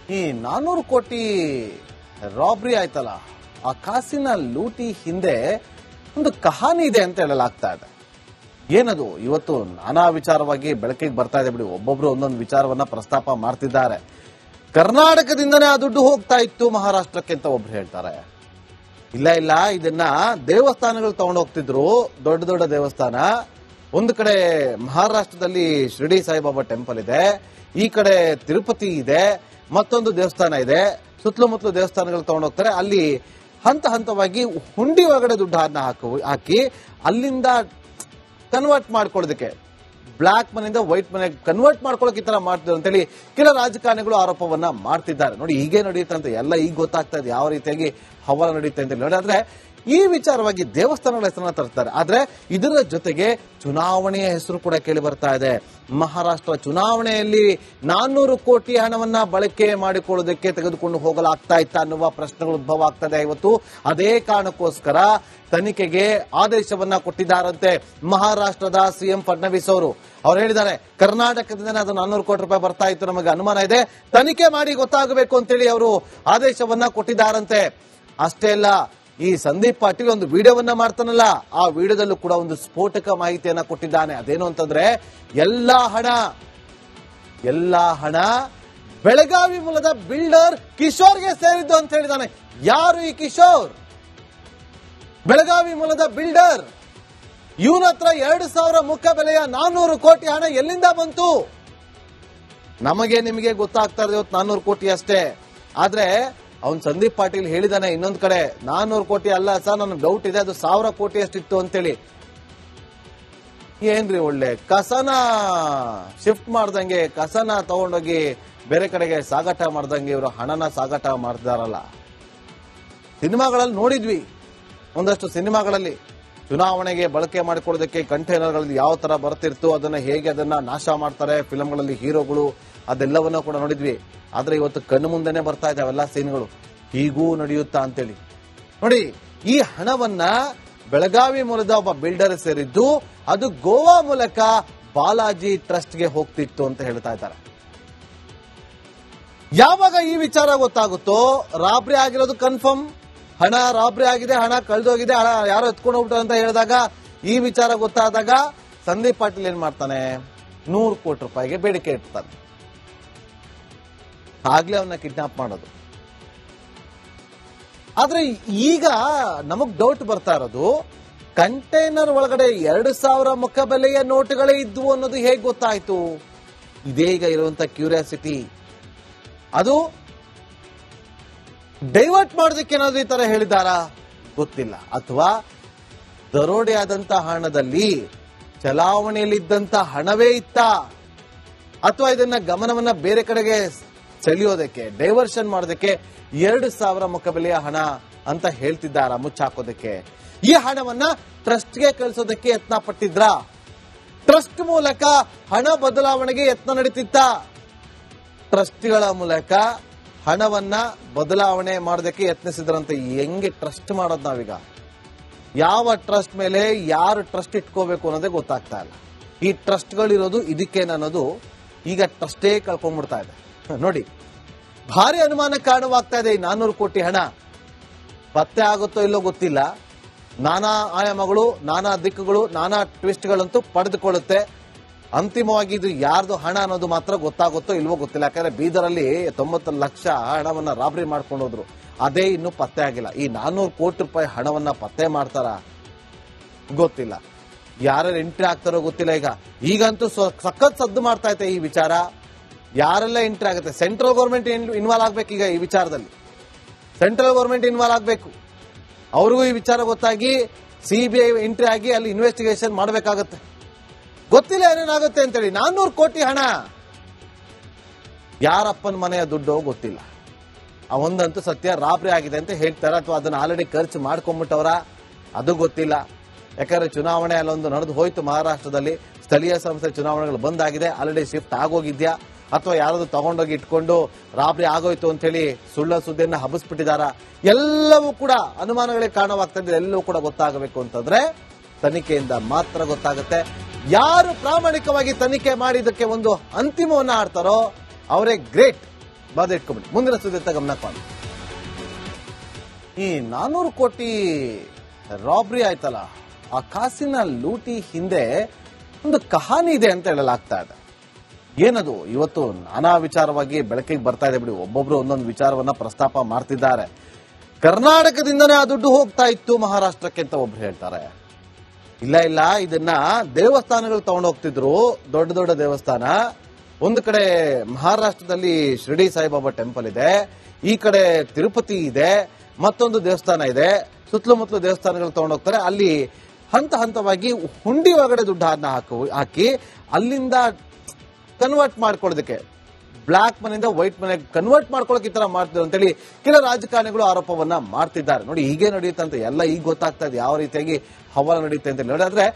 ಈ 400 ಕೋಟಿ ರಾಬ್ರಿ ಆಯ್ತಲ್ಲ, ಆ ಕಾಸಿನ ಲೂಟಿ ಹಿಂದೆ ಒಂದು ಕಹಾನಿ ಇದೆ ಅಂತ ಹೇಳಲಾಗ್ತಾ ಇದೆ. ಏನದು ಇವತ್ತು ನಾನಾ ವಿಚಾರವಾಗಿ ಬೆಳಕಿಗೆ ಬರ್ತಾ ಇದೆ ಬಿಡಿ. ಒಬ್ಬೊಬ್ರು ಒಂದೊಂದು ವಿಚಾರವನ್ನ ಪ್ರಸ್ತಾಪ ಮಾಡ್ತಿದ್ದಾರೆ. ಕರ್ನಾಟಕದಿಂದನೇ ಆ ದುಡ್ಡು ಹೋಗ್ತಾ ಇತ್ತು ಮಹಾರಾಷ್ಟ್ರಕ್ಕೆ ಅಂತ ಒಬ್ರು ಹೇಳ್ತಾರೆ. ಇಲ್ಲ ಇದನ್ನ ದೇವಸ್ಥಾನಗಳು ತಗೊಂಡು ಹೋಗ್ತಿದ್ರು, ದೊಡ್ಡ ದೊಡ್ಡ ದೇವಸ್ಥಾನ. ಒಂದು ಕಡೆ ಮಹಾರಾಷ್ಟ್ರದಲ್ಲಿ ಶಿರ್ಡಿ ಸಾಯಿಬಾಬಾ ಟೆಂಪಲ್ ಇದೆ, ಈ ಕಡೆ ತಿರುಪತಿ ಇದೆ, ಮತ್ತೊಂದು ದೇವಸ್ಥಾನ ಇದೆ. ಸುತ್ತಲೂ ದೇವಸ್ಥಾನಗಳು ತಗೊಂಡು ಹೋಗ್ತಾರೆ. ಅಲ್ಲಿ ಹಂತ ಹಂತವಾಗಿ ಹುಂಡಿ ಒಳಗಡೆ ದುಡ್ಡನ್ನ ಹಾಕಿ ಅಲ್ಲಿಂದ ಕನ್ವರ್ಟ್ ಮಾಡ್ಕೊಳ್ಳೋದಕ್ಕೆ, ಬ್ಲಾಕ್ ಮನಿಂದ ವೈಟ್ ಮನೆಗೆ ಕನ್ವರ್ಟ್ ಮಾಡ್ಕೊಳ್ಳೋಕೆ ಈ ತರ ಮಾಡ್ತಿದ್ರು ಅಂತೇಳಿ ಕೆಲ ರಾಜಕಾರಣಿಗಳು ಆರೋಪವನ್ನ ಮಾಡ್ತಿದ್ದಾರೆ. ನೋಡಿ ಹೀಗೆ ನಡೆಯುತ್ತೆ ಅಂತ ಎಲ್ಲ ಈಗ ಗೊತ್ತಾಗ್ತಾ ಇದೆ ಯಾವ ರೀತಿಯಾಗಿ ಹವಾಲ ನಡೆಯುತ್ತೆ ಅಂತ ನೋಡಿ. ಆದ್ರೆ ಈ ವಿಚಾರವಾಗಿ ದೇವಸ್ಥಾನಗಳ ಹೆಸರನ್ನ ತರ್ತಾರೆ. ಆದ್ರೆ ಇದರ ಜೊತೆಗೆ ಚುನಾವಣೆಯ ಹೆಸರು ಕೂಡ ಕೇಳಿ ಬರ್ತಾ ಇದೆ. ಮಹಾರಾಷ್ಟ್ರ ಚುನಾವಣೆಯಲ್ಲಿ 400 ಕೋಟಿ ಹಣವನ್ನ ಬಳಕೆ ಮಾಡಿಕೊಳ್ಳೋದಕ್ಕೆ ತೆಗೆದುಕೊಂಡು ಹೋಗಲಾಗ್ತಾ ಇತ್ತ ಅನ್ನುವ ಪ್ರಶ್ನೆಗಳು ಉದ್ಭವ ಆಗ್ತದೆ ಇವತ್ತು. ಅದೇ ಕಾರಣಕ್ಕೋಸ್ಕರ ತನಿಖೆಗೆ ಆದೇಶವನ್ನ ಕೊಟ್ಟಿದ್ದಾರಂತೆ ಮಹಾರಾಷ್ಟ್ರದ ಸಿಎಂ ಫಡ್ನವೀಸ್ ಅವರು. ಅವ್ರು ಹೇಳಿದ್ದಾರೆ, ಕರ್ನಾಟಕದಿಂದ ಅದು 400 ಕೋಟಿ ರೂಪಾಯಿ ಬರ್ತಾ ಇತ್ತು, ನಮಗೆ ಅನುಮಾನ ಇದೆ, ತನಿಖೆ ಮಾಡಿ ಗೊತ್ತಾಗಬೇಕು ಅಂತೇಳಿ ಅವರು ಆದೇಶವನ್ನ ಕೊಟ್ಟಿದ್ದಾರಂತೆ. ಅಷ್ಟೇ ಅಲ್ಲ, ಈ ಸಂದೀಪ್ ಪಾಟೀಲ್ ಒಂದು ವಿಡಿಯೋವನ್ನ ಮಾಡ್ತಾನಲ್ಲ, ಆ ವಿಡಿಯೋದಲ್ಲೂ ಕೂಡ ಒಂದು ಸ್ಫೋಟಕ ಮಾಹಿತಿಯನ್ನ ಕೊಟ್ಟಿದ್ದಾನೆ. ಅದೇನು ಅಂತಂದ್ರೆ ಎಲ್ಲಾ ಹಣ ಬೆಳಗಾವಿ ಮೂಲದ ಬಿಲ್ಡರ್ ಕಿಶೋರ್ಗೆ ಸೇರಿದ್ದು ಅಂತ ಹೇಳಿದ್ದಾನೆ. ಯಾರು ಈ ಕಿಶೋರ್? ಬೆಳಗಾವಿ ಮೂಲದ ಬಿಲ್ಡರ್. ಇವನ ಹತ್ರ 2,000 ಮುಖ ಬೆಲೆಯ 400 ಕೋಟಿ ಹಣ ಎಲ್ಲಿಂದ ಬಂತು? ನಮಗೆ ನಿಮಗೆ ಗೊತ್ತಾಗ್ತಾ ಇದೆ 400 ಕೋಟಿ ಅಷ್ಟೇ. ಆದ್ರೆ ಅವನ್ ಸಂದೀಪ್ ಪಾಟೀಲ್ ಹೇಳಿದಾನೆ ಇನ್ನೊಂದ್ ಕಡೆ 400 ಕೋಟಿ ಅಲ್ಲ ಸರ್, ನನಗೆ ಡೌಟ್ ಇದೆ, ಅದು 1,000 ಕೋಟಿ ಅಷ್ಟಿತ್ತು ಅಂತೇಳಿ. ಏನ್ರಿ ಒಳ್ಳೆ ಕಸನ ಶಿಫ್ಟ್ ಮಾಡ್ದಂಗೆ, ಕಸನ ತಗೊಂಡೋಗಿ ಬೇರೆ ಕಡೆಗೆ ಸಾಗಾಟ ಮಾಡ್ದಂಗೆ ಇವರು ಹಣನ ಸಾಗಾಟ ಮಾಡ್ತಿದಾರಲ್ಲ. ಸಿನಿಮಾಗಳಲ್ಲಿ ನೋಡಿದ್ವಿ, ಒಂದಷ್ಟು ಸಿನಿಮಾಗಳಲ್ಲಿ ಚುನಾವಣೆಗೆ ಬಳಕೆ ಮಾಡಿಕೊಳ್ಳೋದಕ್ಕೆ ಕಂಟೈನರ್ಗಳಲ್ಲಿ ಯಾವ ತರ ಬರ್ತಿರ್ತು, ಅದನ್ನ ನಾಶ ಮಾಡ್ತಾರೆ ಫಿಲಂಗಳಲ್ಲಿ ಹೀರೋಗಳು, ಅದೆಲ್ಲವನ್ನ ಕೂಡ ನೋಡಿದ್ವಿ. ಆದ್ರೆ ಇವತ್ತು ಕಣ್ಣು ಮುಂದೆನೆ ಬರ್ತಾ ಇದೆ ಅವೆಲ್ಲ ಸೀನ್ಗಳು. ಹೀಗೂ ನಡೆಯುತ್ತಾ ಅಂತೇಳಿ ನೋಡಿ. ಈ ಹಣವನ್ನ ಬೆಳಗಾವಿ ಮೂಲದ ಒಬ್ಬ ಬಿಲ್ಡರ್ ಸೇರಿದ್ದು, ಅದು ಗೋವಾ ಮೂಲಕ ಬಾಲಾಜಿ ಟ್ರಸ್ಟ್ಗೆ ಹೋಗ್ತಿತ್ತು ಅಂತ ಹೇಳ್ತಾ ಇದ್ದಾರೆ. ಯಾವಾಗ ಈ ವಿಚಾರ ಗೊತ್ತಾಗುತ್ತೋ, ರಾಬ್ರಿ ಆಗಿರೋದು ಕನ್ಫರ್ಮ್, ಹಣ ರಾಬ್ರಿ ಆಗಿದೆ, ಹಣ ಕಳೆದೋಗಿದೆ, ಹಣ ಯಾರೋ ಎತ್ಕೊಂಡು ಹೋಗ್ಬಿಟ್ಟಾರೆ ಅಂತ ಹೇಳಿದಾಗ, ಈ ವಿಚಾರ ಗೊತ್ತಾದಾಗ ಸಂದೀಪ್ ಪಾಟೀಲ್ ಏನ್ ಮಾಡ್ತಾನೆ, 100 ಕೋಟಿ ರೂಪಾಯಿಗೆ ಬೇಡಿಕೆ ಇಡ್ತಾನೆ. ಆಗ್ಲೇ ಅವನ್ನ ಕಿಡ್ನಾಪ್ ಮಾಡೋದು. ಆದ್ರೆ ಈಗ ನಮಗ್ ಡೌಟ್ ಬರ್ತಾ ಇರೋದು, ಕಂಟೈನರ್ ಒಳಗಡೆ 2,000 ಮುಖ ಬೆಲೆಯ ನೋಟುಗಳೇ ಇದ್ವು ಅನ್ನೋದು ಹೇಗೆ ಗೊತ್ತಾಯ್ತು? ಇದೇ ಈಗ ಇರುವಂತ ಕ್ಯೂರಿಯಾಸಿಟಿ. ಅದು ಡೈವರ್ಟ್ ಮಾಡೋದಕ್ಕೆ ಏನಾದ್ರು ಈ ತರ ಹೇಳಿದಾರಾ ಗೊತ್ತಿಲ್ಲ. ಅಥವಾ ದರೋಡೆ ಆದಂತ ಹಣದಲ್ಲಿ ಚಲಾವಣೆಯಲ್ಲಿದ್ದಂತ ಹಣವೇ ಇತ್ತ, ಅಥವಾ ಇದನ್ನ ಗಮನವನ್ನ ಬೇರೆ ಕಡೆಗೆ ಸೆಳೆಯೋದಕ್ಕೆ, ಡೈವರ್ಷನ್ ಮಾಡೋದಕ್ಕೆ 2,000 ಮುಖ ಬೆಲೆಯ ಹಣ ಅಂತ ಹೇಳ್ತಿದ್ದಾರ ಮುಚ್ಚಾಕೋದಕ್ಕೆ. ಈ ಹಣವನ್ನ ಟ್ರಸ್ಟ್ಗೆ ಕಳಿಸೋದಕ್ಕೆ ಯತ್ನ ಪಟ್ಟಿದ್ರ? ಟ್ರಸ್ಟ್ ಮೂಲಕ ಹಣ ಬದಲಾವಣೆಗೆ ಯತ್ನ ನಡೀತಿತ್ತ? ಟ್ರಸ್ಟ್ಗಳ ಮೂಲಕ ಹಣವನ್ನ ಬದಲಾವಣೆ ಮಾಡೋದಕ್ಕೆ ಯತ್ನಿಸಿದ್ರಂತೆ. ಹೆಂಗೆ ಟ್ರಸ್ಟ್ ಮಾಡೋದು ನಾವೀಗ? ಯಾವ ಟ್ರಸ್ಟ್ ಮೇಲೆ ಯಾರು ಟ್ರಸ್ಟ್ ಇಟ್ಕೋಬೇಕು ಅನ್ನೋದೇ ಗೊತ್ತಾಗ್ತಾ ಇಲ್ಲ. ಈ ಟ್ರಸ್ಟ್ಗಳಿರೋದು ಇದಕ್ಕೇನು ಅನ್ನೋದು ಈಗ ಟ್ರಸ್ಟೇ ಕಳ್ಕೊಂಡ್ಬಿಡ್ತಾ ಇದೆ. ನೋಡಿ, ಭಾರಿ ಅನುಮಾನ ಕಾರಣವಾಗ್ತಾ ಇದೆ. ಈ 400 ಕೋಟಿ ಹಣ ಪತ್ತೆ ಆಗುತ್ತೋ ಇಲ್ಲೋ ಗೊತ್ತಿಲ್ಲ. ನಾನಾ ಆಯಾಮಗಳು, ನಾನಾ ದಿಕ್ಕುಗಳು, ನಾನಾ ಟ್ವಿಸ್ಟ್ಗಳಂತೂ ಪಡೆದುಕೊಳ್ಳುತ್ತೆ. ಅಂತಿಮವಾಗಿ ಇದು ಯಾರ್ದು ಹಣ ಅನ್ನೋದು ಮಾತ್ರ ಗೊತ್ತಾಗುತ್ತೋ ಇಲ್ವೋ ಗೊತ್ತಿಲ್ಲ. ಯಾಕಂದ್ರೆ ಬೀದರಲ್ಲಿ 90 ಲಕ್ಷ ಹಣವನ್ನ ರಾಬರಿ ಮಾಡ್ಕೊಂಡು ಹೋದ್ರು, ಅದೇ ಇನ್ನೂ ಪತ್ತೆ ಆಗಿಲ್ಲ. ಈ 400 ಕೋಟಿ ರೂಪಾಯಿ ಹಣವನ್ನ ಪತ್ತೆ ಮಾಡ್ತಾರ ಗೊತ್ತಿಲ್ಲ. ಯಾರ್ಯಾರು ಎಂಟ್ರಿ ಆಗ್ತಾರೋ ಗೊತ್ತಿಲ್ಲ. ಈಗಂತೂ ಸಖತ್ ಸದ್ದು ಮಾಡ್ತಾ ಐತೆ ಈ ವಿಚಾರ. ಯಾರೆಲ್ಲ ಎಂಟ್ರಿ ಆಗುತ್ತೆ? ಸೆಂಟ್ರಲ್ ಗೌರ್ಮೆಂಟ್ ಇನ್ವಾಲ್ವ್ ಆಗ್ಬೇಕು. ಈಗ ಈ ವಿಚಾರದಲ್ಲಿ ಸೆಂಟ್ರಲ್ ಗೌರ್ಮೆಂಟ್ ಇನ್ವಾಲ್ವ್ ಆಗ್ಬೇಕು. ಅವ್ರಿಗೂ ಈ ವಿಚಾರ ಗೊತ್ತಾಗಿ ಸಿಬಿಐ ಎಂಟ್ರಿ ಆಗಿ ಅಲ್ಲಿ ಇನ್ವೆಸ್ಟಿಗೇಷನ್ ಮಾಡಬೇಕಾಗತ್ತೆ. ಗೊತ್ತಿಲ್ಲ ಏನೇನಾಗುತ್ತೆ ಅಂತೇಳಿ. 400 ಕೋಟಿ ಹಣ ಯಾರಪ್ಪನ ಮನೆಯ ದುಡ್ಡು ಗೊತ್ತಿಲ್ಲ. ಆ ಒಂದಂತೂ ಸತ್ಯ, ರಾಬ್ರಿ ಆಗಿದೆ ಅಂತ ಹೇಳ್ತಾರೆ, ಅಥವಾ ಅದನ್ನ ಆಲ್ರೆಡಿ ಖರ್ಚು ಮಾಡ್ಕೊಂಡ್ಬಿಟ್ಟವ್ರ ಅದು ಗೊತ್ತಿಲ್ಲ. ಯಾಕಂದ್ರೆ ಚುನಾವಣೆ ಅಲ್ಲೊಂದು ನಡೆದು ಹೋಯ್ತು ಮಹಾರಾಷ್ಟ್ರದಲ್ಲಿ. ಸ್ಥಳೀಯ ಸಂಸ್ಥೆ ಚುನಾವಣೆಗಳು ಬಂದಾಗಿದೆ, ಆಲ್ರೆಡಿ ಶಿಫ್ಟ್ ಆಗೋಗಿದ್ಯಾ, ಅಥವಾ ಯಾರಾದ್ರೂ ತಗೊಂಡೋಗಿ ಇಟ್ಕೊಂಡು ರಾಬ್ರಿ ಆಗೋಯ್ತು ಅಂತ ಹೇಳಿ ಸುಳ್ಳ ಸುದ್ದಿಯನ್ನ ಹಬ್ಬಿಸ್ಬಿಟ್ಟಿದಾರ? ಎಲ್ಲವೂ ಕೂಡ ಅನುಮಾನಗಳಿಗೆ ಕಾರಣವಾಗ್ತಾ ಇದೆ. ಎಲ್ಲವೂ ಕೂಡ ಗೊತ್ತಾಗಬೇಕು ಅಂತಂದ್ರೆ ತನಿಖೆಯಿಂದ ಮಾತ್ರ ಗೊತ್ತಾಗುತ್ತೆ. ಯಾರು ಪ್ರಾಮಾಣಿಕವಾಗಿ ತನಿಖೆ ಮಾಡಿದ್ದಕ್ಕೆ ಒಂದು ಅಂತಿಮವನ್ನ ಆಡ್ತಾರೋ ಅವರೇ ಗ್ರೇಟ್. ಬಾಧೆ ಇಟ್ಕೊಂಡ್ಬಿಡಿ. ಮುಂದಿನ ಸುದ್ದಿಯತ್ತ ಗಮನ ಮಾಡಿ. ಈ 400 ಕೋಟಿ ರಾಬ್ರಿ ಆಯ್ತಲ್ಲ, ಆ ಕಾಸಿನ ಲೂಟಿ ಹಿಂದೆ ಒಂದು ಕಹಾನಿ ಇದೆ ಅಂತ ಹೇಳಲಾಗ್ತಾ ಇದೆ. ಏನದು ಇವತ್ತು ನಾನಾ ವಿಚಾರವಾಗಿ ಬೆಳಕಿಗೆ ಬರ್ತಾ ಇದೆ ಬಿಡಿ. ಒಬ್ಬೊಬ್ರು ಒಂದೊಂದು ವಿಚಾರವನ್ನ ಪ್ರಸ್ತಾಪ ಮಾಡ್ತಿದ್ದಾರೆ. ಕರ್ನಾಟಕದಿಂದನೇ ಆ ದುಡ್ಡು ಹೋಗ್ತಾ ಇತ್ತು ಮಹಾರಾಷ್ಟ್ರಕ್ಕೆ ಅಂತ ಒಬ್ರು ಹೇಳ್ತಾರೆ. ಇಲ್ಲ ಇದನ್ನ ದೇವಸ್ಥಾನಗಳು ತಗೊಂಡೋಗ್ತಿದ್ರು, ದೊಡ್ಡ ದೊಡ್ಡ ದೇವಸ್ಥಾನ. ಒಂದು ಕಡೆ ಮಹಾರಾಷ್ಟ್ರದಲ್ಲಿ ಶಿರ್ಡಿ ಸಾಯಿಬಾಬಾ ಟೆಂಪಲ್ ಇದೆ, ಈ ಕಡೆ ತಿರುಪತಿ ಇದೆ, ಮತ್ತೊಂದು ದೇವಸ್ಥಾನ ಇದೆ. ಸುತ್ತಲೂ ಮುತ್ತಲು ದೇವಸ್ಥಾನಗಳು ತಗೊಂಡೋಗ್ತಾರೆ. ಅಲ್ಲಿ ಹಂತ ಹಂತವಾಗಿ ಹುಂಡಿ ಒಳಗಡೆ ದುಡ್ಡನ್ನ ಹಾಕಿ ಅಲ್ಲಿಂದ ಕನ್ವರ್ಟ್ ಮಾಡ್ಕೊಳ್ಳೋದಕ್ಕೆ, ಬ್ಲಾಕ್ ಮನೆಯಿಂದ ವೈಟ್ ಮನೆಗೆ ಕನ್ವರ್ಟ್ ಮಾಡ್ಕೊಳ್ಳೋಕೆ ಈ ತರ ಮಾಡ್ತಿದ್ರು ಅಂತೇಳಿ ಕೆಲ ರಾಜಕಾರಣಿಗಳು ಆರೋಪವನ್ನ ಮಾಡ್ತಿದ್ದಾರೆ. ನೋಡಿ, ಹೀಗೆ ನಡೆಯುತ್ತೆ ಅಂತ ಎಲ್ಲ ಈಗ ಗೊತ್ತಾಗ್ತಾ ಇದೆ, ಯಾವ ರೀತಿಯಾಗಿ ಹವಾಲ ನಡೆಯುತ್ತೆ ಅಂತ ನೋಡಿ. ಆದ್ರೆ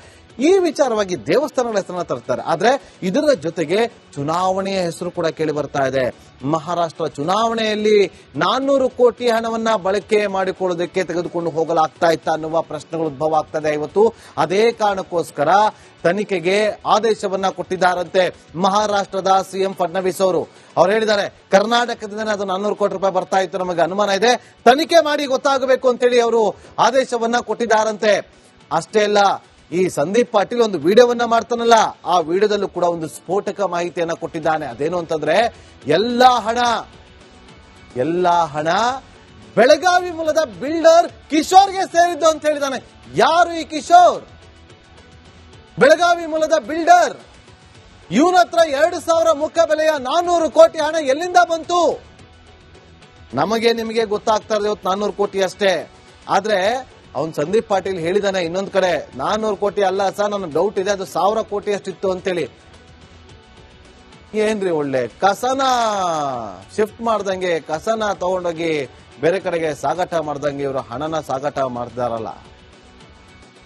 ಈ ವಿಚಾರವಾಗಿ ದೇವಸ್ಥಾನಗಳ ಹೆಸರನ್ನ ತರ್ತಾರೆ. ಆದ್ರೆ ಇದರ ಜೊತೆಗೆ ಚುನಾವಣೆಯ ಹೆಸರು ಕೂಡ ಕೇಳಿ ಬರ್ತಾ ಇದೆ. ಮಹಾರಾಷ್ಟ್ರ ಚುನಾವಣೆಯಲ್ಲಿ 400 ಕೋಟಿ ಹಣವನ್ನ ಬಳಕೆ ಮಾಡಿಕೊಳ್ಳೋದಕ್ಕೆ ತೆಗೆದುಕೊಂಡು ಹೋಗಲಾಗ್ತಾ ಇತ್ತ ಅನ್ನುವ ಪ್ರಶ್ನೆಗಳು ಉದ್ಭವ ಆಗ್ತಾ ಇದೆ ಇವತ್ತು. ಅದೇ ಕಾರಣಕ್ಕೋಸ್ಕರ ತನಿಖೆಗೆ ಆದೇಶವನ್ನ ಕೊಟ್ಟಿದ್ದಾರಂತೆ ಮಹಾರಾಷ್ಟ್ರದ ಸಿಎಂ ಫಡ್ನವೀಸ್ ಅವರು. ಅವ್ರು ಹೇಳಿದ್ದಾರೆ, ಕರ್ನಾಟಕದಿಂದ ಅದು 400 ಕೋಟಿ ರೂಪಾಯಿ ಬರ್ತಾ ಇತ್ತು, ನಮಗೆ ಅನುಮಾನ ಇದೆ, ತನಿಖೆ ಮಾಡಿ ಗೊತ್ತಾಗಬೇಕು ಅಂತೇಳಿ ಅವರು ಆದೇಶವನ್ನ ಕೊಟ್ಟಿದ್ದಾರಂತೆ. ಅಷ್ಟೇ ಅಲ್ಲ, ಈ ಸಂದೀಪ್ ಪಾಟೀಲ್ ಒಂದು ವಿಡಿಯೋವನ್ನ ಮಾಡ್ತಾನಲ್ಲ, ಆ ವಿಡಿಯೋದಲ್ಲೂ ಕೂಡ ಒಂದು ಸ್ಫೋಟಕ ಮಾಹಿತಿಯನ್ನ ಕೊಟ್ಟಿದ್ದಾನೆ. ಅದೇನು ಅಂತಂದ್ರೆ, ಎಲ್ಲಾ ಹಣ ಬೆಳಗಾವಿ ಮೂಲದ ಬಿಲ್ಡರ್ ಕಿಶೋರ್ಗೆ ಸೇರಿದ್ದು ಅಂತ ಹೇಳಿದ್ದಾನೆ. ಯಾರು ಈ ಕಿಶೋರ್? ಬೆಳಗಾವಿ ಮೂಲದ ಬಿಲ್ಡರ್. ಇವನ ಹತ್ರ 2,000 ಮುಖ ಬೆಲೆಯ 400 ಕೋಟಿ ಹಣ ಎಲ್ಲಿಂದ ಬಂತು? ನಮಗೆ ನಿಮಗೆ ಗೊತ್ತಾಗ್ತಾ ಇರೋದು ಇವತ್ತು 400 ಕೋಟಿ ಅಷ್ಟೇ. ಆದ್ರೆ ಅವನ್ ಸಂದೀಪ್ ಪಾಟೀಲ್ ಹೇಳಿದಾನೆ ಇನ್ನೊಂದ್ ಕಡೆ, 400 ಕೋಟಿ ಅಲ್ಲ ಸರ್, ನನಗೆ ಡೌಟ್ ಇದೆ, ಅದು 1,000 ಕೋಟಿ ಅಷ್ಟಿತ್ತು ಅಂತೇಳಿ. ಏನ್ರಿ ಒಳ್ಳೆ ಕಸನ ಶಿಫ್ಟ್ ಮಾಡ್ದಂಗೆ, ಕಸನ ತಗೊಂಡೋಗಿ ಬೇರೆ ಕಡೆಗೆ ಸಾಗಾಟ ಮಾಡ್ದಂಗೆ ಇವರು ಹಣನ ಸಾಗಾಟ ಮಾಡ್ತಾರಲ್ಲ.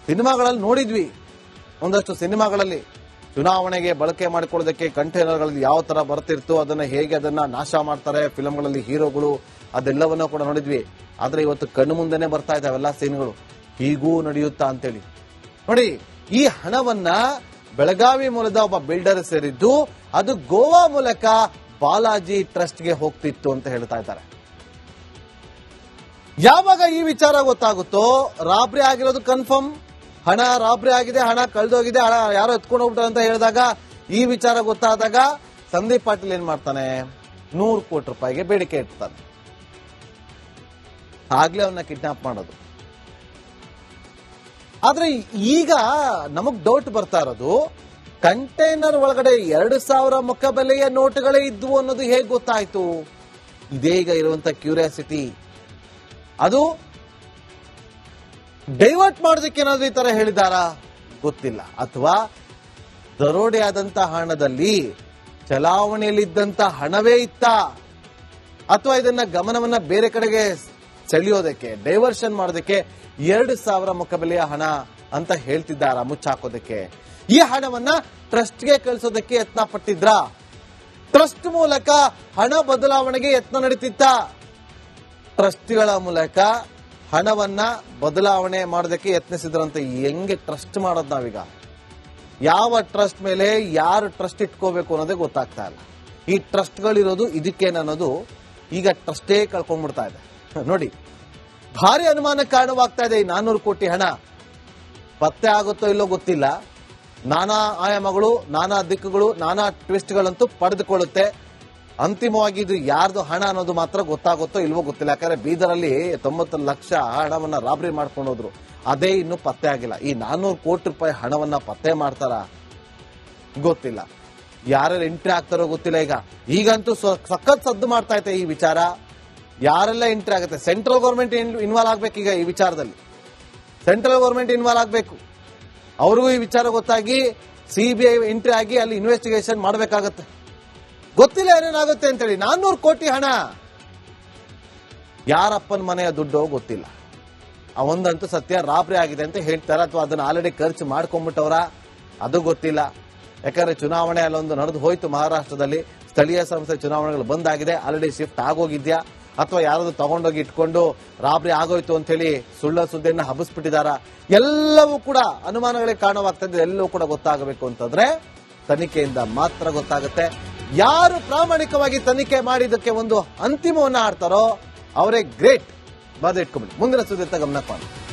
ಸಿನಿಮಾಗಳಲ್ಲಿ ನೋಡಿದ್ವಿ, ಒಂದಷ್ಟು ಸಿನಿಮಾಗಳಲ್ಲಿ ಚುನಾವಣೆಗೆ ಬಳಕೆ ಮಾಡಿಕೊಳ್ಳೋದಕ್ಕೆ ಕಂಟೈನರ್ಗಳಲ್ಲಿ ಯಾವ ತರ ಬರ್ತಿರ್ತೋ ಅದನ್ನ ಹೇಗೆ ಅದನ್ನ ನಾಶ ಮಾಡ್ತಾರೆ ಫಿಲಂಗಳಲ್ಲಿ ಹೀರೋಗಳು, ಅದೆಲ್ಲವನ್ನೂ ಕೂಡ ನೋಡಿದ್ವಿ. ಆದ್ರೆ ಇವತ್ತು ಕಣ್ಣು ಮುಂದೆನೆ ಬರ್ತಾ ಇದೆ ಅವೆಲ್ಲ ಸೀನ್ಗಳು. ಹೀಗೂ ನಡೆಯುತ್ತಾ ಅಂತೇಳಿ ನೋಡಿ. ಈ ಹಣವನ್ನ ಬೆಳಗಾವಿ ಮೂಲದ ಒಬ್ಬ ಬಿಲ್ಡರ್ ಸೇರಿದ್ದು, ಅದು ಗೋವಾ ಮೂಲಕ ಬಾಲಾಜಿ ಟ್ರಸ್ಟ್ಗೆ ಹೋಗ್ತಿತ್ತು ಅಂತ ಹೇಳ್ತಾ ಇದ್ದಾರೆ. ಯಾವಾಗ ಈ ವಿಚಾರ ಗೊತ್ತಾಗುತ್ತೋ, ರಾಬ್ರಿ ಆಗಿರೋದು ಕನ್ಫರ್ಮ್, ಹಣ ರಾಬ್ರಿ ಆಗಿದೆ, ಹಣ ಕಳೆದೋಗಿದೆ, ಹಣ ಯಾರೋ ಎತ್ಕೊಂಡು ಹೋಗ್ಬಿಟ್ಟಾರೆ ಅಂತ ಹೇಳಿದಾಗ, ಈ ವಿಚಾರ ಗೊತ್ತಾದಾಗ ಸಂದೀಪ್ ಪಾಟೀಲ್ ಏನ್ ಮಾಡ್ತಾನೆ, 100 ಕೋಟಿ ರೂಪಾಯಿಗೆ ಬೇಡಿಕೆ ಇಡ್ತಾನೆ. ಆಗ್ಲೇ ಅವನ್ನ ಕಿಡ್ನಾಪ್ ಮಾಡೋದು. ಆದ್ರೆ ಈಗ ನಮಗ್ ಡೌಟ್ ಬರ್ತಾ ಇರೋದು, ಕಂಟೈನರ್ ಒಳಗಡೆ 2,000 ಮುಖ ಬೆಲೆಯ ನೋಟುಗಳೇ ಇದ್ವು ಅನ್ನೋದು ಹೇಗೆ ಗೊತ್ತಾಯ್ತು? ಇದೇ ಈಗ ಇರುವಂತ ಕ್ಯೂರಿಯಾಸಿಟಿ. ಅದು ಡೈವರ್ಟ್ ಮಾಡೋದಕ್ಕೆ ಏನಾದ್ರು ಈ ತರ ಹೇಳಿದಾರಾ ಗೊತ್ತಿಲ್ಲ, ಅಥವಾ ದರೋಡೆ ಆದಂತ ಹಣದಲ್ಲಿ ಚಲಾವಣೆಯಲ್ಲಿದ್ದಂತ ಹಣವೇ ಇತ್ತ, ಅಥವಾ ಇದನ್ನ ಗಮನವನ್ನ ಬೇರೆ ಕಡೆಗೆ ಸೆಳೆಯೋದಕ್ಕೆ, ಡೈವರ್ಷನ್ ಮಾಡೋದಕ್ಕೆ 2,000 ಮುಖ ಬೆಲೆಯ ಹಣ ಅಂತ ಹೇಳ್ತಿದ್ದಾರ ಮುಚ್ಚಾಕೋದಕ್ಕೆ. ಈ ಹಣವನ್ನ ಟ್ರಸ್ಟ್ಗೆ ಕಳಿಸೋದಕ್ಕೆ ಯತ್ನ ಪಟ್ಟಿದ್ರ, ಟ್ರಸ್ಟ್ ಮೂಲಕ ಹಣ ಬದಲಾವಣೆಗೆ ಯತ್ನ ನಡೀತಿತ್ತ, ಟ್ರಸ್ಟ್ಗಳ ಮೂಲಕ ಹಣವನ್ನ ಬದಲಾವಣೆ ಮಾಡೋದಕ್ಕೆ ಯತ್ನಿಸಿದ್ರಂತ. ಹೆಂಗೆ ಟ್ರಸ್ಟ್ ಮಾಡೋದು ನಾವೀಗ? ಯಾವ ಟ್ರಸ್ಟ್ ಮೇಲೆ ಯಾರು ಟ್ರಸ್ಟ್ ಇಟ್ಕೋಬೇಕು ಅನ್ನೋದೇ ಗೊತ್ತಾಗ್ತಾ ಇಲ್ಲ. ಈ ಟ್ರಸ್ಟ್ಗಳಿರೋದು ಇದಕ್ಕೇನನ್ನೋದು ಈಗ ಟ್ರಸ್ಟೇ ಕಳ್ಕೊಂಡ್ಬಿಡ್ತಾ ಇದೆ. ನೋಡಿ, ಭಾರಿ ಅನುಮಾನಕ್ಕೆ ಕಾರಣವಾಗ್ತಾ ಇದೆ. ಈ 400 ಕೋಟಿ ಹಣ ಪತ್ತೆ ಆಗುತ್ತೋ ಇಲ್ಲೋ ಗೊತ್ತಿಲ್ಲ. ನಾನಾ ಆಯಾಮಗಳು, ನಾನಾ ದಿಕ್ಕುಗಳು, ನಾನಾ ಟ್ವಿಸ್ಟ್ಗಳಂತೂ ಪಡೆದುಕೊಳ್ಳುತ್ತೆ. ಅಂತಿಮವಾಗಿ ಇದು ಯಾರ್ದು ಹಣ ಅನ್ನೋದು ಮಾತ್ರ ಗೊತ್ತಾಗುತ್ತೋ ಇಲ್ವೋ ಗೊತ್ತಿಲ್ಲ. ಯಾಕಂದ್ರೆ ಬೀದರಲ್ಲಿ 90 ಲಕ್ಷ ಹಣವನ್ನ ರಾಬರಿ ಮಾಡ್ಕೊಂಡು ಹೋದ್ರು, ಅದೇ ಇನ್ನು ಪತ್ತೆ ಆಗಿಲ್ಲ. ಈ 400 ಕೋಟಿ ರೂಪಾಯಿ ಹಣವನ್ನ ಪತ್ತೆ ಮಾಡ್ತಾರ ಗೊತ್ತಿಲ್ಲ. ಯಾರೆಲ್ಲ ಎಂಟ್ರಿ ಆಗ್ತಾರೋ ಗೊತ್ತಿಲ್ಲ. ಈಗಂತೂ ಸಖತ್ ಸದ್ದು ಮಾಡ್ತಾ ಐತೆ ಈ ವಿಚಾರ. ಯಾರೆಲ್ಲ ಎಂಟ್ರಿ ಆಗುತ್ತೆ? ಸೆಂಟ್ರಲ್ ಗೌರ್ಮೆಂಟ್ ಇನ್ವಾಲ್ವ್ ಆಗ್ಬೇಕು. ಈಗ ಈ ವಿಚಾರದಲ್ಲಿ ಸೆಂಟ್ರಲ್ ಗೌರ್ಮೆಂಟ್ ಇನ್ವಾಲ್ವ್ ಆಗ್ಬೇಕು. ಅವ್ರಿಗೂ ಈ ವಿಚಾರ ಗೊತ್ತಾಗಿ ಸಿಬಿಐ ಎಂಟ್ರಿ ಆಗಿ ಅಲ್ಲಿ ಇನ್ವೆಸ್ಟಿಗೇಷನ್ ಮಾಡಬೇಕಾಗತ್ತೆ. ಗೊತ್ತಿಲ್ಲ ಏನೇನಾಗುತ್ತೆ ಅಂತೇಳಿ. 400 ಕೋಟಿ ಹಣ ಯಾರಪ್ಪನ ಮನೆಯ ದುಡ್ಡು ಗೊತ್ತಿಲ್ಲ. ಒಂದಂತೂ ಸತ್ಯ, ರಾಬ್ರಿ ಆಗಿದೆ ಅಂತ ಹೇಳ್ತಾರೆ, ಅಥವಾ ಅದನ್ನ ಆಲ್ರೆಡಿ ಖರ್ಚು ಮಾಡ್ಕೊಂಡ್ಬಿಟ್ಟವ್ರ ಅದು ಗೊತ್ತಿಲ್ಲ. ಯಾಕಂದ್ರೆ ಚುನಾವಣೆ ಅಲ್ಲೊಂದು ನಡೆದು ಹೋಯ್ತು ಮಹಾರಾಷ್ಟ್ರದಲ್ಲಿ, ಸ್ಥಳೀಯ ಸಂಸ್ಥೆ ಚುನಾವಣೆಗಳು ಬಂದಾಗಿದೆ, ಆಲ್ರೆಡಿ ಶಿಫ್ಟ್ ಆಗೋಗಿದ್ಯಾ, ಅಥವಾ ಯಾರಾದ್ರೂ ತಗೊಂಡೋಗಿ ಇಟ್ಕೊಂಡು ರಾಬ್ರಿ ಆಗೋಯ್ತು ಅಂತ ಹೇಳಿ ಸುಳ್ಳ ಸುದ್ದಿಯನ್ನ ಹಬ್ಬಿಸ್ಬಿಟ್ಟಿದಾರ, ಎಲ್ಲವೂ ಕೂಡ ಅನುಮಾನಗಳಿಗೆ ಕಾರಣವಾಗ್ತಾ ಇದೆ. ಎಲ್ಲವೂ ಕೂಡ ಗೊತ್ತಾಗಬೇಕು ಅಂತಂದ್ರೆ ತನಿಖೆಯಿಂದ ಮಾತ್ರ ಗೊತ್ತಾಗುತ್ತೆ. ಯಾರು ಪ್ರಾಮಾಣಿಕವಾಗಿ ತನಿಖೆ ಮಾಡಿದ್ದಕ್ಕೆ ಒಂದು ಅಂತಿಮವನ್ನ ಆಡ್ತಾರೋ ಅವರೇ ಗ್ರೇಟ್. ಬಾದ ಇಟ್ಕೊಂಡ್ಬಿಡಿ. ಮುಂದಿನ ಸುದ್ದಿ ಗಮನ ಕೊಡಿ.